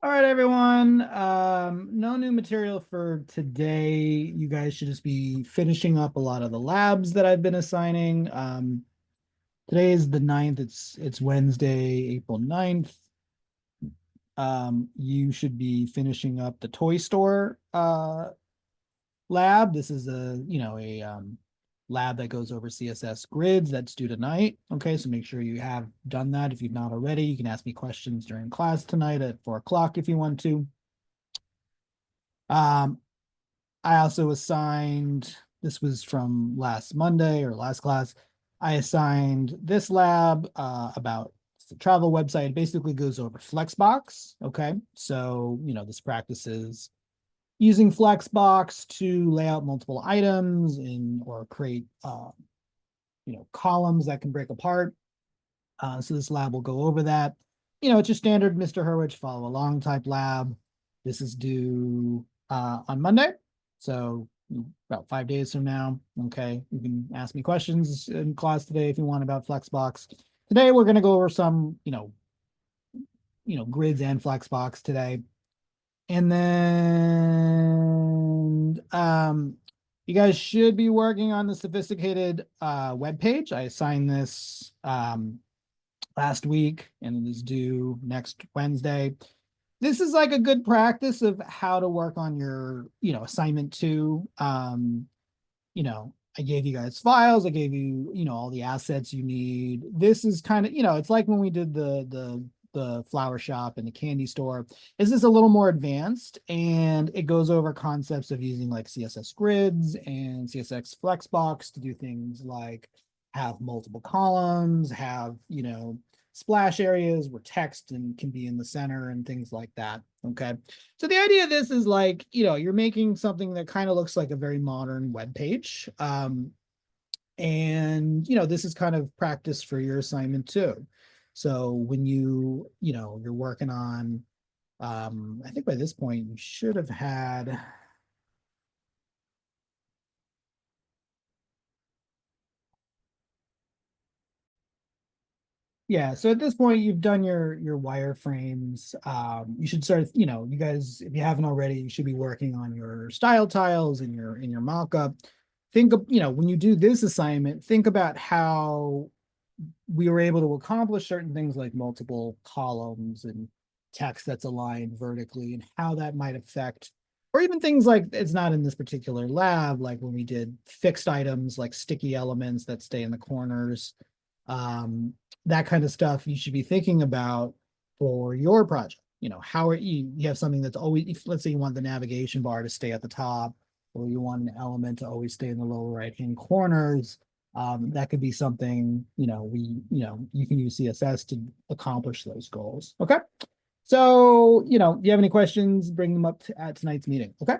All right, everyone. No new material for today. You guys should just be finishing up a lot of the labs that I've been assigning. Today is the 9th. It's Wednesday, April 9th. You should be finishing up the toy store lab. This is a lab that goes over CSS grids that's due tonight. Okay, so make sure you have done that. If you've not already, you can ask me questions during class tonight at 4 o'clock if you want to. Um, I also assigned, this was from last Monday or last class, I assigned this lab about the travel website. It basically goes over Flexbox. Okay. So, this practices using Flexbox to lay out multiple items in or create, columns that can break apart. So this lab will go over that. It's your standard Mr. Hurwitz follow along type lab. This is due on Monday. So about 5 days from now. Okay. You can ask me questions in class today if you want about Flexbox. Today we're going to go over some, grids and Flexbox today. And then you guys should be working on the sophisticated web page. I assigned this last week and it is due next Wednesday. This is like a good practice of how to work on your, assignment two. I gave you guys files, I gave you, all the assets you need. This is kind of, it's like when we did the flower shop and the candy store. Is this a little more advanced and it goes over concepts of using like CSS grids and CSS Flexbox to do things like have multiple columns, have, splash areas where text and can be in the center and things like that. Okay. So the idea of this is like, you're making something that kind of looks like a very modern web page. And this is kind of practice for your assignment too. So when you're working on, I think by this point you should have had, yeah, so at this point you've done your wireframes. You should start, you guys, if you haven't already, you should be working on your style tiles in your mockup. Think of, when you do this assignment, think about how we were able to accomplish certain things like multiple columns and text that's aligned vertically and how that might affect, or even things like it's not in this particular lab, like when we did fixed items like sticky elements that stay in the corners. Um, that kind of stuff you should be thinking about for your project. How are you have something that's always, if, let's say you want the navigation bar to stay at the top, or you want an element to always stay in the lower right hand corners. That could be something, you can use CSS to accomplish those goals. Okay. So, do you have any questions? Bring them up at tonight's meeting. Okay.